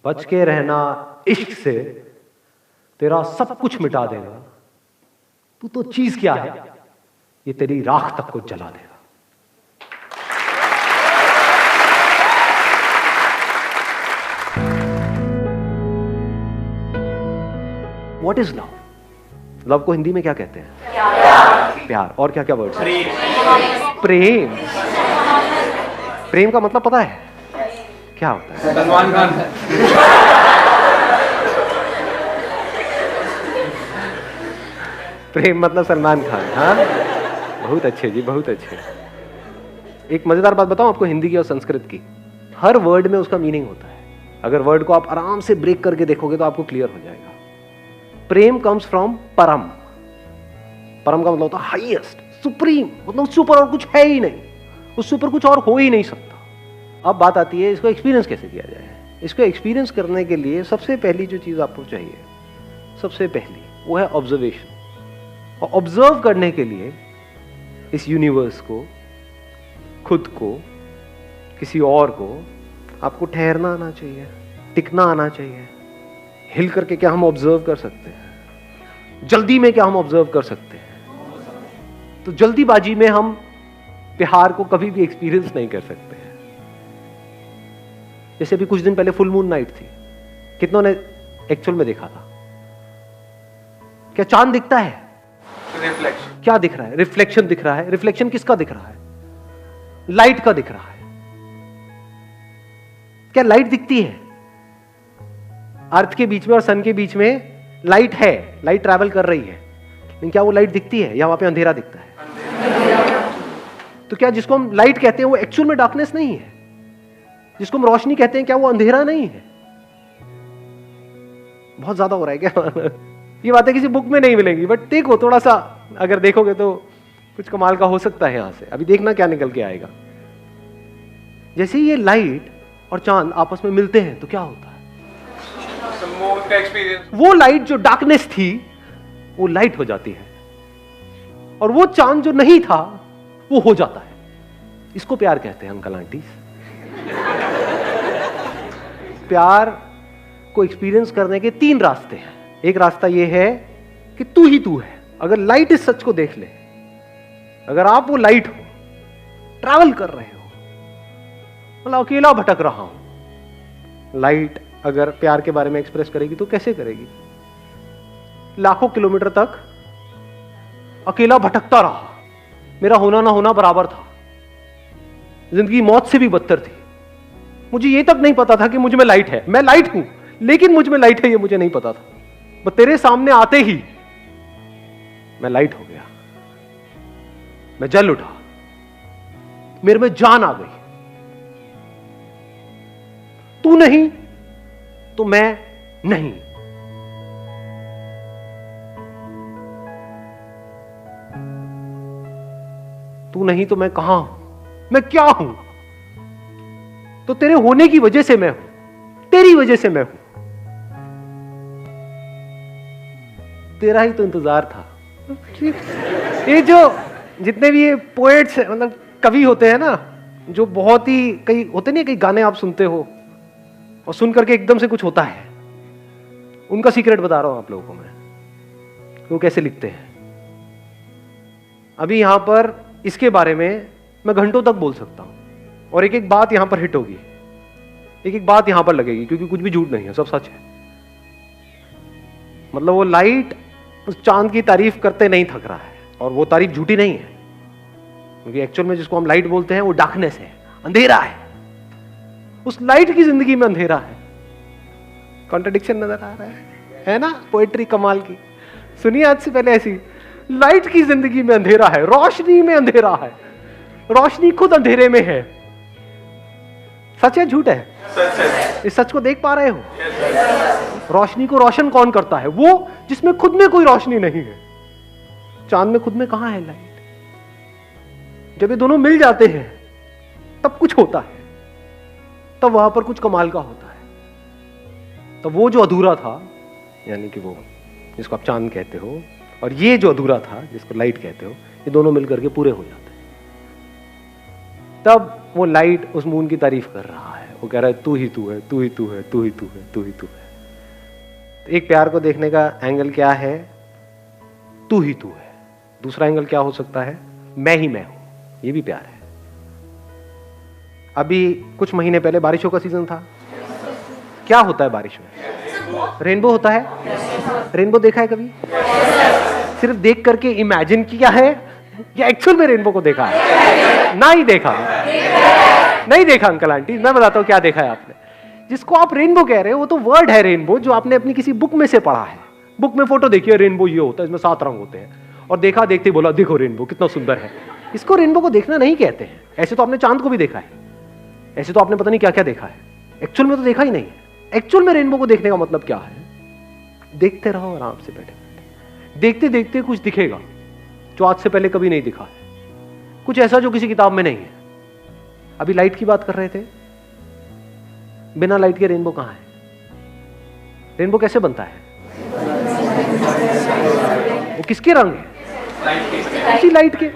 बच के रहना इश्क से, तेरा सब कुछ मिटा देगा। तू तो चीज क्या है, ये तेरी राख तक को जला देगा। What is love? लव को हिंदी में क्या कहते हैं? प्यार। और क्या क्या वर्ड? प्रेम। प्रेम का मतलब पता है क्या होता है? सलमान खान। प्रेम मतलब सलमान खान। हाँ, बहुत अच्छे जी, बहुत अच्छे। एक मजेदार बात बताऊं आपको हिंदी की और संस्कृत की। हर वर्ड में उसका मीनिंग होता है। अगर वर्ड को आप आराम से ब्रेक करके देखोगे तो आपको क्लियर हो जाएगा। प्रेम कम्स फ्रॉम परम। परम का मतलब होता है हाईएस्ट, सुप्रीम, मतलब उससे ऊपर और कुछ है ही नहीं, उससे ऊपर कुछ और हो ही नहीं सकता। अब बात आती है इसको एक्सपीरियंस कैसे किया जाए। इसको एक्सपीरियंस करने के लिए सबसे पहली जो चीज आपको चाहिए, सबसे पहली वो है ऑब्जर्वेशन। और ऑब्जर्व करने के लिए इस यूनिवर्स को, खुद को, किसी और को, आपको ठहरना आना चाहिए, टिकना आना चाहिए। हिल करके क्या हम ऑब्जर्व कर सकते हैं? जल्दी में क्या हम ऑब्जर्व कर सकते हैं? तो जल्दीबाजी में हम प्यार को कभी भी एक्सपीरियंस नहीं कर सकते हैं। जैसे अभी कुछ दिन पहले फुल मून नाइट थी, कितनों ने एक्चुअल में देखा था? क्या चांद दिखता है? रिफ्लेक्शन। क्या दिख रहा है? रिफ्लेक्शन दिख रहा है। रिफ्लेक्शन किसका दिख रहा है? लाइट का दिख रहा है। क्या लाइट दिखती है? अर्थ के बीच में और सन के बीच में लाइट है, लाइट ट्रैवल कर रही है, लेकिन क्या वो लाइट दिखती है या वहां पे अंधेरा दिखता है? तो क्या जिसको हम लाइट कहते हैं वो एक्चुअल में डार्कनेस नहीं है? जिसको हम रोशनी कहते हैं क्या वो अंधेरा नहीं है? बहुत ज्यादा हो रहा है क्या? ये बातें किसी बुक में नहीं मिलेंगी, बट देखो थोड़ा सा अगर देखोगे तो कुछ कमाल का हो सकता है यहां से। अभी देखना क्या निकल के आएगा। जैसे ये लाइट और चांद आपस में मिलते हैं तो क्या होता है? का एक्सपीरियंस। वो लाइट जो डार्कनेस थी वो लाइट हो जाती है, और वो चांद जो नहीं था वो हो जाता है। इसको प्यार कहते हैं अंकल आंटी। प्यार को एक्सपीरियंस करने के 3 रास्ते हैं। एक रास्ता ये है कि तू ही तू है। अगर लाइट इस सच को देख ले, अगर आप वो लाइट हो, ट्रैवल कर रहे हो, मतलब अकेला भटक रहा हूं, लाइट अगर प्यार के बारे में एक्सप्रेस करेगी तो कैसे करेगी? लाखों किलोमीटर तक अकेला भटकता रहा, मेरा होना ना होना बराबर था, जिंदगी मौत से भी बदतर थी। मुझे ये तक नहीं पता था कि मुझ में लाइट है। मैं लाइट हूं लेकिन मुझ में लाइट है ये मुझे नहीं पता था। बस तेरे सामने आते ही मैं लाइट हो गया, मैं जल उठा, मेरे में जान आ गई। तू नहीं तो मैं नहीं। तू नहीं तो मैं कहां हूं? मैं क्या हूं? तो तेरे होने की वजह से मैं हूं, तेरी वजह से मैं हूं। तेरा ही तो इंतजार था। ये जो जितने भी ये पोएट्स मतलब कवि होते हैं ना, जो बहुत ही कई होते नहीं, कई गाने आप सुनते हो और सुन करके एकदम से कुछ होता है, उनका सीक्रेट बता रहा हूं आप लोगों को मैं, वो कैसे लिखते हैं। अभी यहां पर इसके बारे में मैं घंटों तक बोल सकता हूं और एक एक बात यहां पर हिट होगी, एक एक बात यहां पर लगेगी, क्योंकि कुछ भी झूठ नहीं है, सब सच है। मतलब वो लाइट उस चांद की तारीफ करते नहीं थक रहा है, और वो तारीफ झूठी नहीं है, क्योंकि एक्चुअल में जिसको हम लाइट बोलते हैं वो डार्कनेस है, अंधेरा है। उस लाइट की जिंदगी में अंधेरा है। कॉन्ट्रडिक्शन नजर आ रहा है ना? पोएट्री कमाल की। सुनिए आज से पहले ऐसी, लाइट की जिंदगी में अंधेरा है, रोशनी में अंधेरा है, रोशनी खुद अंधेरे में है। सच है झूठ है? सच है। इस सच को देख पा रहे हो? रोशनी को रोशन कौन करता है? वो जिसमें खुद में कोई रोशनी नहीं है। चांद में खुद में कहां है लाइट? जब ये दोनों मिल जाते हैं तब कुछ होता है, तब वहां पर कुछ कमाल का होता है। तब वो जो अधूरा था, यानी कि वो जिसको आप चांद कहते हो, और ये जो अधूरा था जिसको लाइट कहते हो, ये दोनों मिलकर के पूरे हो जाते हैं। तब वो लाइट उस मून की तारीफ कर रहा है, वो कह रहा है तू ही तू है, तू ही तू है, तू ही तू है, तू ही तू है। तो एक प्यार को देखने का एंगल क्या है? तू ही तू है। दूसरा एंगल क्या हो सकता है? मैं ही मैं हूं। ये भी प्यार है। अभी कुछ महीने पहले बारिशों का सीजन था। क्या होता है बारिश में? रेनबो होता है। रेनबो देखा है कभी? सिर्फ देख करके इमेजिन किया है या एक्चुअल में रेनबो को देखा है? ना ही देखा। नहीं देखा अंकल आंटी, मैं बताता हूं क्या देखा है आपने। जिसको आप रेनबो कह रहे हो वो तो वर्ड है रेनबो, जो आपने अपनी किसी बुक में से पढ़ा है। बुक में फोटो देखी है, रेनबो ये होता है, इसमें 7 रंग होते हैं, और देखा देखते बोला देखो रेनबो कितना सुंदर है। इसको रेनबो को देखना नहीं कहते हैं। ऐसे तो आपने चांद को भी देखा है, ऐसे तो आपने पता नहीं क्या क्या देखा है, एक्चुअल में तो देखा ही नहीं है। एक्चुअल में रेनबो को देखने का मतलब क्या है? देखते रहो आराम से बैठे बैठे, देखते देखते कुछ दिखेगा जो आज से पहले कभी नहीं दिखा है, कुछ ऐसा जो किसी किताब में नहीं है। अभी लाइट की बात कर रहे थे, बिना लाइट के रेनबो कहां है? रेनबो कैसे बनता है? वो किसके रंग है? उसी लाइट के।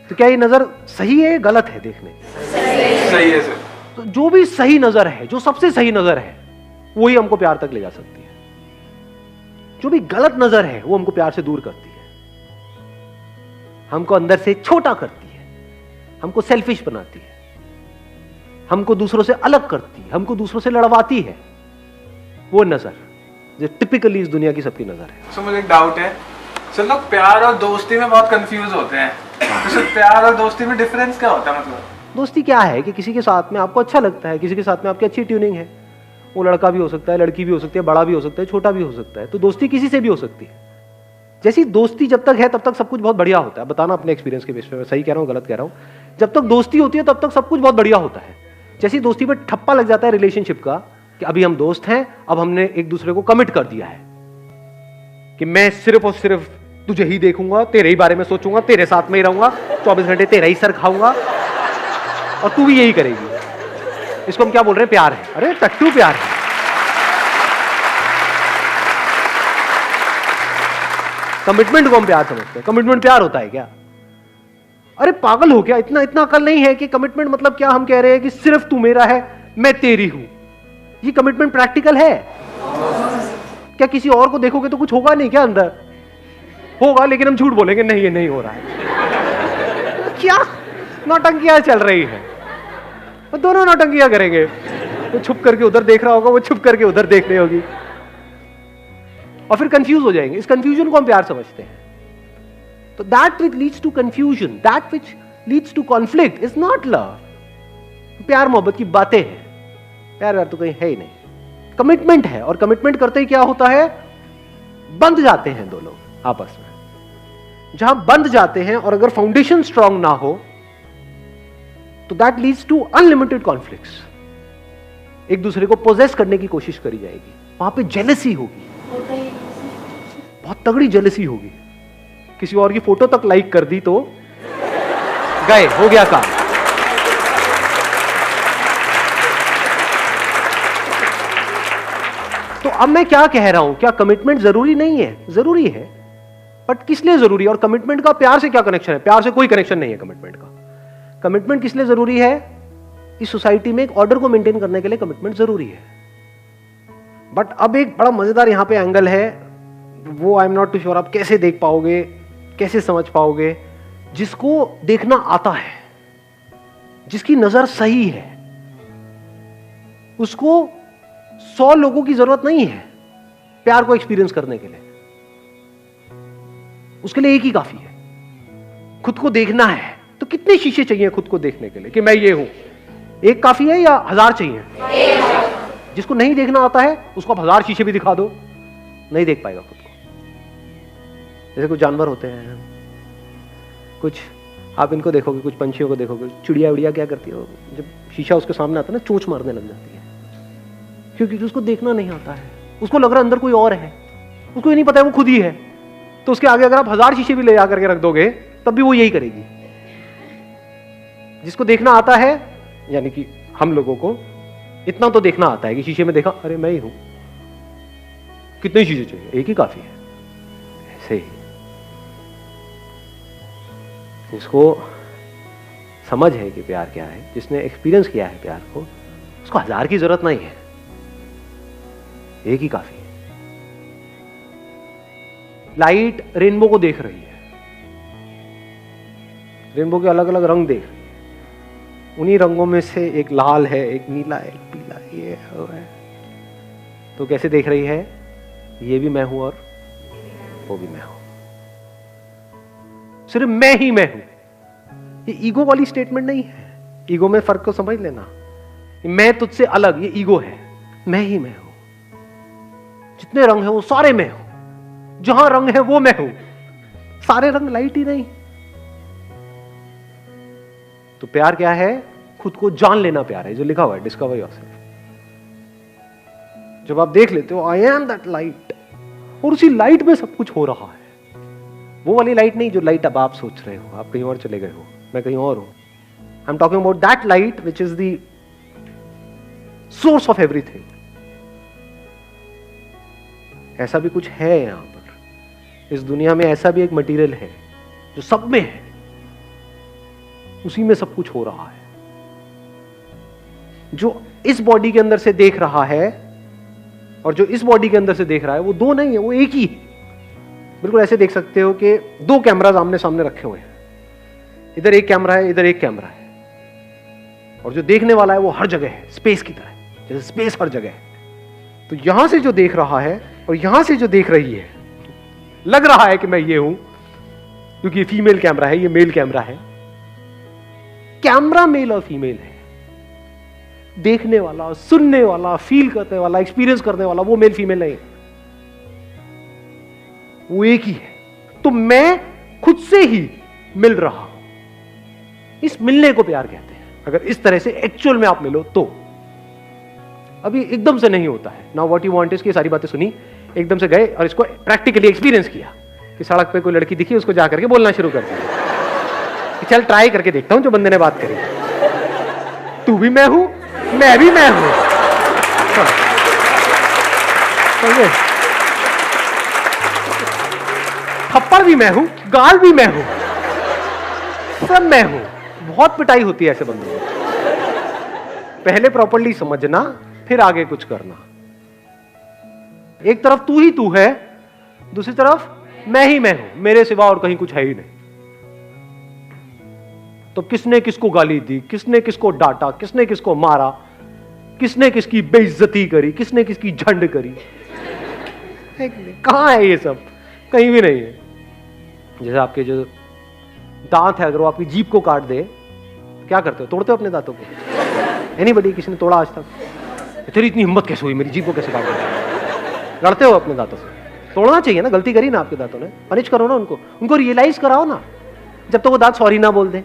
तो क्या ये नजर सही है, गलत है? देखने सही है सर। तो जो भी सही नजर है, जो सबसे सही नजर है, वही हमको प्यार तक ले जा सकती है। जो भी गलत नजर है वो हमको प्यार से दूर करती है, हमको अंदर से छोटा करती है, हमको सेल्फिश बनाती है, हमको दूसरों से अलग करती है, हमको दूसरों से लड़वाती है। वो नजर जो टिपिकली इस दुनिया की सबकी नजर है। सर मुझे एक डाउट है सर, लोग प्यार और दोस्ती में बहुत कंफ्यूज होते हैं। तो सर प्यार और दोस्ती में डिफरेंस क्या होता है? मतलब दोस्ती क्या है कि किसी के साथ में आपको अच्छा लगता है, किसी के साथ में आपकी अच्छी ट्यूनिंग है। वो लड़का भी हो सकता है, लड़की भी हो सकती है, बड़ा भी हो सकता है, छोटा भी हो सकता है। तो दोस्ती किसी से भी हो सकती है। जैसी दोस्ती जब तक है तब तक सब कुछ बहुत बढ़िया होता है। बताना अपने एक्सपीरियंस के बेस पे, मैं सही कह रहा हूँ गलत कह रहा हूँ। जब तक दोस्ती होती है तब तक सब कुछ बहुत बढ़िया होता है। जैसी दोस्ती पे ठप्पा लग जाता है रिलेशनशिप का कि अभी हम दोस्त हैं, अब हमने एक दूसरे को कमिट कर दिया है कि मैं सिर्फ और सिर्फ तुझे ही देखूंगा, तेरे ही बारे में सोचूंगा, तेरे साथ में ही रहूंगा, 24 घंटे तेरा ही सर खाऊंगा और तू भी यही करेगी। इसको हम क्या बोल रहे हैं? प्यार है। अरे टट्टू प्यार है। कमिटमेंट को हम प्यार समझते हैं। कमिटमेंट प्यार होता है क्या? अरे पागल हो क्या? इतना इतना अकल नहीं है कि कमिटमेंट मतलब क्या? हम कह रहे हैं कि सिर्फ तू मेरा है, मैं तेरी हूं। ये कमिटमेंट प्रैक्टिकल है क्या? किसी और को देखोगे तो कुछ होगा नहीं क्या? अंदर होगा, लेकिन हम झूठ बोलेंगे नहीं ये नहीं हो रहा है। क्या नौटंकियां चल रही है? वो दोनों नौटंकियां करेंगे। वो छुप करके उधर देख रहा होगा, वो छुप करके उधर देख रही होगी, और फिर कंफ्यूज हो जाएंगे। इस कंफ्यूजन को हम प्यार समझते हैं। तो that which leads to confusion, that which leads to conflict is not love. प्यार मोहब्बत की बातें हैं, प्यार व्यार तो कहीं है ही नहीं। कमिटमेंट है, और कमिटमेंट करते ही क्या होता है? बंध जाते हैं दो लोग आपस में। जहां बंध जाते हैं और अगर फाउंडेशन स्ट्रांग ना हो तो that leads to unlimited conflicts. एक दूसरे को पोजेस करने की कोशिश करी जाएगी, वहां पे जेलसी होगी, बहुत तगड़ी जेलसी होगी। किसी और की फोटो तक लाइक कर दी तो गए, हो गया काम। तो अब मैं क्या कह रहा हूं? क्या कमिटमेंट जरूरी नहीं है? जरूरी है, बट किस लिए जरूरी है? और कमिटमेंट का प्यार से क्या कनेक्शन है? प्यार से कोई कनेक्शन नहीं है कमिटमेंट का। कमिटमेंट किस लिए जरूरी है? इस सोसाइटी में एक ऑर्डर को मेंटेन करने के लिए कमिटमेंट जरूरी है। बट अब एक बड़ा मजेदार यहां पे एंगल है, वो I am not too sure आप कैसे देख पाओगे, कैसे समझ पाओगे। जिसको देखना आता है, जिसकी नजर सही है, उसको 100 लोगों की जरूरत नहीं है प्यार को एक्सपीरियंस करने के लिए। उसके लिए एक ही काफी है। खुद को देखना है तो कितने शीशे चाहिए खुद को देखने के लिए कि मैं ये हूं? एक काफी है या 1000 चाहिए? जिसको नहीं देखना आता है उसको आप 1000 शीशे भी दिखा दो, नहीं देख पाएगा खुद को। जैसे कुछ जानवर होते हैं, कुछ आप इनको देखोगे, कुछ पंछियों को देखोगे, चिड़िया उड़िया क्या करती है, जब शीशा उसके सामने आता है ना, चोंच मारने लग जाती है, क्योंकि उसको देखना नहीं आता है। उसको लग रहा है अंदर कोई और है, उसको ये नहीं पता है वो खुद ही है। तो उसके आगे अगर आप 1000 शीशे भी ले जाकर के रख दोगे तब भी वो यही करेगी। जिसको देखना आता है, यानी कि हम लोगों को इतना तो देखना आता है कि शीशे में देखा, अरे मैं ही हूं, कितने शीशे चाहिए? एक ही काफी है। ऐसे ही जिसको समझ है कि प्यार क्या है, जिसने एक्सपीरियंस किया है प्यार को, उसको 1000 की जरूरत नहीं है, एक ही काफी है। लाइट रेनबो को देख रही है, रेनबो के अलग अलग रंग देख रही है, उन्हीं रंगों में से एक लाल है, एक नीला है, एक पीला है, ये है। तो कैसे देख रही है? ये भी मैं हूं और वो भी मैं हूं, सिर्फ मैं ही मैं हूं। ये ईगो वाली स्टेटमेंट नहीं है, ईगो में फर्क को समझ लेना। मैं तुझसे अलग, ये ईगो है। मैं ही मैं हूं, जितने रंग हैं वो सारे मैं हूं, जहां रंग है वो मैं हूं, सारे रंग लाइट ही नहीं। तो प्यार क्या है? खुद को जान लेना प्यार है, जो लिखा हुआ है डिस्कवर योरसेल्फ। जब आप देख लेते हो आई एम दैट लाइट, और उसी लाइट में सब कुछ हो रहा है। वो वाली लाइट नहीं जो लाइट अब आप सोच रहे हो, आप कहीं और चले गए हो, मैं कहीं और हूं। I am talking about that light which is the source of everything. ऐसा भी कुछ है यहां पर, इस दुनिया में ऐसा भी एक मटेरियल है जो सब में है, उसी में सब कुछ हो रहा है। जो इस बॉडी के अंदर से देख रहा है और जो इस बॉडी के अंदर से देख रहा है, वो दो नहीं है, वो एक ही है। बिल्कुल ऐसे देख सकते हो कि दो कैमरास आमने सामने रखे हुए हैं, इधर एक कैमरा है, इधर एक कैमरा है, और जो देखने वाला है वो हर जगह है, स्पेस की तरह, जैसे स्पेस हर जगह है। तो यहां से जो देख रहा है और यहां से जो देख रही है, लग रहा है कि मैं ये हूं, क्योंकि ये फीमेल कैमरा है, ये मेल कैमरा है। कैमरा मेल और फीमेल है, देखने वाला, सुनने वाला, फील करने वाला, एक्सपीरियंस करने वाला वो मेल फीमेल नहीं, वो एक ही है। तो मैं खुद से ही मिल रहा हूं, इस मिलने को प्यार कहते हैं। अगर इस तरह से एक्चुअल में आप मिलो तो, अभी एकदम से नहीं होता है। Now what you want is की सारी बातें सुनी, एकदम से गए और इसको प्रैक्टिकली एक्सपीरियंस किया कि सड़क पे कोई लड़की दिखी, उसको जाकर के बोलना शुरू कर दिया कि चल ट्राई करके देखता हूं जो बंदे ने बात करी, तू भी मैं हूं, मैं भी मैं हूं। थप्पड़ भी मैं हूं, गाल भी मैं हूं, सब मैं हूं। बहुत पिटाई होती है ऐसे बंदों को। पहले प्रॉपर्ली समझना, फिर आगे कुछ करना। एक तरफ तू ही तू है, दूसरी तरफ मैं ही मैं हूं, मेरे सिवा और कहीं कुछ है ही नहीं। तो किसने किसको गाली दी, किसने किसको डांटा, किसने किसको मारा, किसने किसकी बेइज्जती करी, किसने किसकी झंड करी, कहां है ये सब? कहीं भी नहीं है। जैसे आपके जो दांत है, अगर वो आपकी जीभ को काट दे, क्या करते हो? तोड़ते हो अपने दांतों को? एनीबॉडी, किसी ने तोड़ा आज तक? तेरी इतनी हिम्मत कैसे हुई, मेरी जीभ को कैसे काट दिया? लड़ते हो अपने दांतों से? तोड़ना चाहिए ना, गलती करी ना आपके दांतों ने, पनिश करो ना उनको रियलाइज कराओ ना, जब तक वो दांत सॉरी ना बोल दे।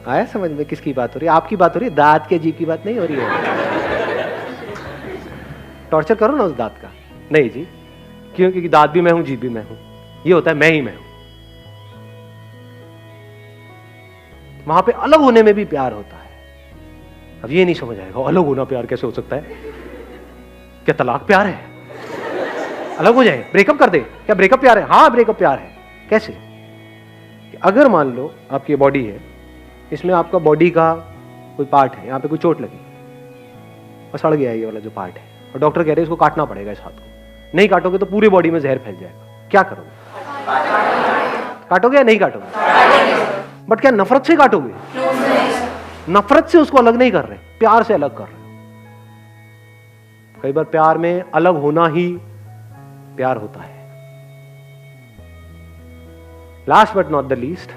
आया समझ में किसकी बात हो रही है? आपकी बात हो रही है, दांत के जीभ की बात नहीं हो रही है। टॉर्चर करो ना उस दांत का। नहीं जी, क्यों? क्योंकि दांत भी मैं हूं, जीभ भी मैं हूं, ये होता है मैं ही मैं हूं। वहां पे अलग होने में भी प्यार होता है। अब ये नहीं समझ आएगा, अलग होना प्यार कैसे हो सकता है? क्या तलाक प्यार है? अलग हो जाए, ब्रेकअप कर दे, क्या ब्रेकअप प्यार है? हाँ ब्रेकअप प्यार है। कैसे? अगर मान लो आपकी बॉडी है, इसमें आपका बॉडी का कोई पार्ट है, यहाँ पे कोई चोट लगी और सड़ गया ये वाला जो पार्ट है, और डॉक्टर कह रहे हैं इसको काटना पड़ेगा इस हाथ को, नहीं काटोगे तो पूरी बॉडी में जहर फैल जाएगा, क्या करोगे? काटोगे या नहीं काटोगे? बट क्या नफरत से काटोगे? नफरत से उसको अलग नहीं कर रहे, प्यार से अलग कर रहे हो। कई बार प्यार में अलग होना ही प्यार होता है। Last but not the least,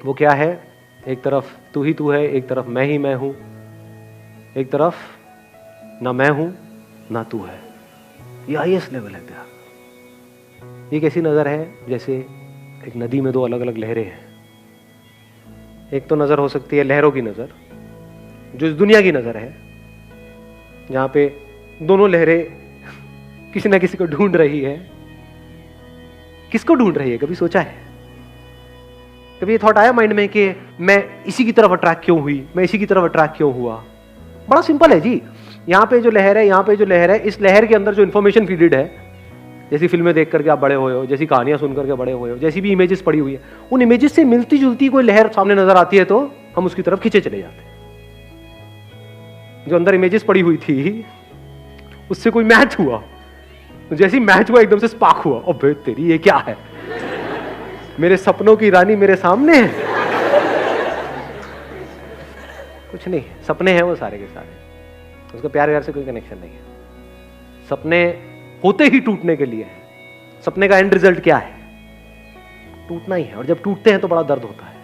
वो क्या है? एक तरफ तू ही तू है, एक तरफ मैं ही मैं हूं, एक तरफ ना मैं हूं ना तू है। ये हाईएस्ट लेवल है प्यार। ये कैसी नजर है? जैसे एक नदी में दो अलग अलग लहरें हैं। एक तो नजर हो सकती है लहरों की नजर, जो इस दुनिया की नजर है, जहां पे दोनों लहरें किसी ना किसी को ढूंढ रही है। किसको ढूंढ रही है? कभी सोचा है? कभी ये थॉट आया माइंड में कि मैं इसी की तरफ अट्रैक्ट क्यों हुई, मैं इसी की तरफ अट्रैक्ट क्यों हुआ? बड़ा सिंपल है जी। यहाँ पे जो लहर है, यहाँ पे जो लहर है, इस लहर के अंदर जो इंफॉर्मेशन फीडेड है, जैसी फिल्में देख करके आप बड़े हुए हो, जैसी कहानियां सुन करके बड़े हुए हो, जैसी भी इमेजेस पड़ी हुई है, उन इमेजेस से मिलती जुलती कोई लहर सामने नजर आती है तो हम उसकी तरफ खींचे चले जाते हैं। जो अंदर इमेजेस पड़ी हुई थी उससे कोई मैच हुआ, तो जैसी मैच हुआ एकदम से स्पार्क हुआ, अबे तेरी ये क्या है, मेरे सपनों की रानी मेरे सामने है। कुछ नहीं, सपने हैं वो सारे के सारे, उसका प्यार व्यार से कोई कनेक्शन नहीं है। सपने होते ही टूटने के लिए हैं। सपने का एंड रिजल्ट क्या है? टूटना ही है, और जब टूटते हैं तो बड़ा दर्द होता है।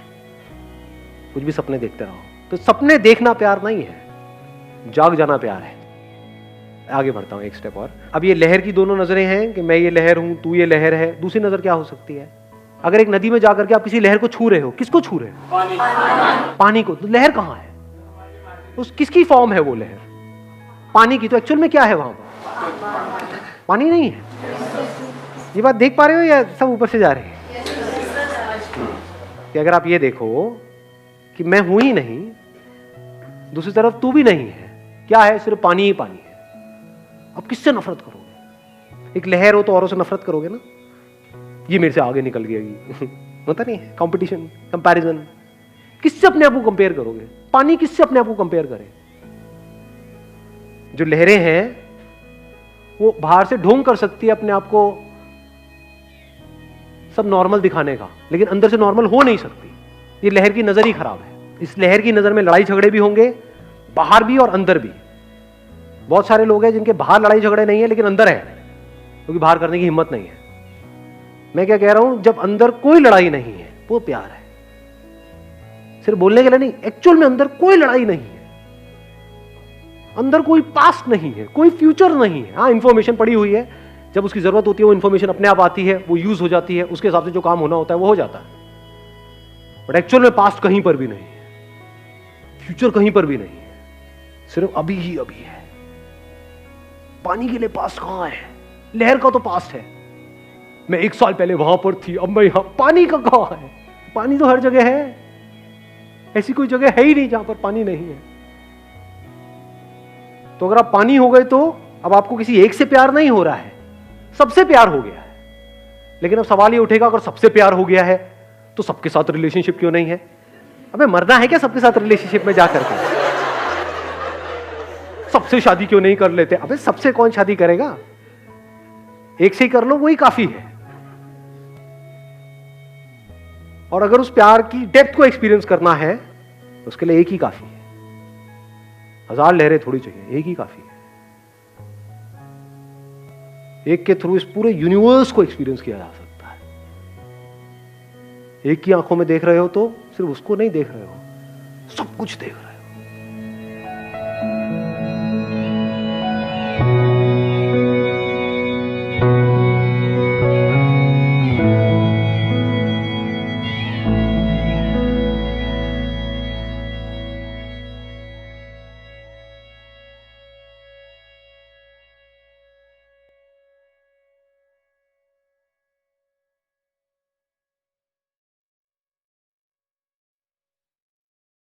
कुछ भी सपने देखते रहो, तो सपने देखना प्यार नहीं है, जाग जाना प्यार है। आगे बढ़ता हूं एक स्टेप और। अब ये लहर की दोनों नजरें हैं कि मैं ये लहर हूं, तू ये लहर है। दूसरी नजर क्या हो सकती है? अगर एक नदी में जाकर के आप किसी लहर को छू रहे हो, किसको छू रहे हो? पानी को। तो लहर कहां है? उस किसकी फॉर्म है वो लहर? पानी की। तो एक्चुअल में क्या है वहां पर? पानी नहीं है। ये बात देख पा रहे हो या सब ऊपर से जा रहे हैं? कि अगर आप ये देखो कि मैं हूं ही नहीं, दूसरी तरफ तू भी नहीं है, क्या है? सिर्फ पानी ही पानी है। अब किससे नफरत करोगे? एक लहर हो तो औरों से नफरत करोगे ना, ये मेरे से आगे निकल गई होता नहीं है, कंपटीशन, कंपैरिजन। किससे अपने आप को कंपेयर करोगे? पानी किससे अपने आप को कंपेयर करे? जो लहरें हैं वो बाहर से ढोंग कर सकती है अपने आप को सब नॉर्मल दिखाने का, लेकिन अंदर से नॉर्मल हो नहीं सकती। ये लहर की नजर ही खराब है। इस लहर की नजर में लड़ाई झगड़े भी होंगे, बाहर भी और अंदर भी। बहुत सारे लोग हैं जिनके बाहर लड़ाई झगड़े नहीं है लेकिन अंदर है, क्योंकि बाहर करने की हिम्मत नहीं है। मैं क्या कह रहा हूं, जब अंदर कोई लड़ाई नहीं है वो प्यार है। सिर्फ बोलने के लिए नहीं, एक्चुअल में अंदर कोई लड़ाई नहीं है, अंदर कोई पास्ट नहीं है, कोई फ्यूचर नहीं है। हाँ, इंफॉर्मेशन पड़ी हुई है, जब उसकी जरूरत होती है वो इंफॉर्मेशन अपने आप आती है, वो यूज हो जाती है, उसके हिसाब से जो काम होना होता है वो हो जाता है। बट एक्चुअल में पास्ट कहीं पर भी नहीं है, फ्यूचर कहीं पर भी नहीं है, सिर्फ अभी ही अभी है। पानी के लिए पास्ट कहां है? लहर का तो पास्ट है, मैं 1 साल पहले वहां पर थी, अब मैं यहां। पानी का कहां है? पानी तो हर जगह है, ऐसी कोई जगह है ही नहीं जहां पर पानी नहीं है। तो अगर आप पानी हो गए तो अब आपको किसी एक से प्यार नहीं हो रहा है, सबसे प्यार हो गया है। लेकिन अब सवाल ये उठेगा, अगर सबसे प्यार हो गया है तो सबके साथ रिलेशनशिप क्यों नहीं है? अबे मरना है क्या सबके साथ रिलेशनशिप में जाकर के? सबसे शादी क्यों नहीं कर लेते? अबे सबसे कौन शादी करेगा? एक से ही कर लो, वही काफी है। और अगर उस प्यार की डेप्थ को एक्सपीरियंस करना है तो उसके लिए एक ही काफी है, 1000 लहरें थोड़ी चाहिए, एक ही काफी है। एक के थ्रू इस पूरे यूनिवर्स को एक्सपीरियंस किया जा सकता है। एक की आंखों में देख रहे हो तो सिर्फ उसको नहीं देख रहे हो, सब कुछ देख रहे हो।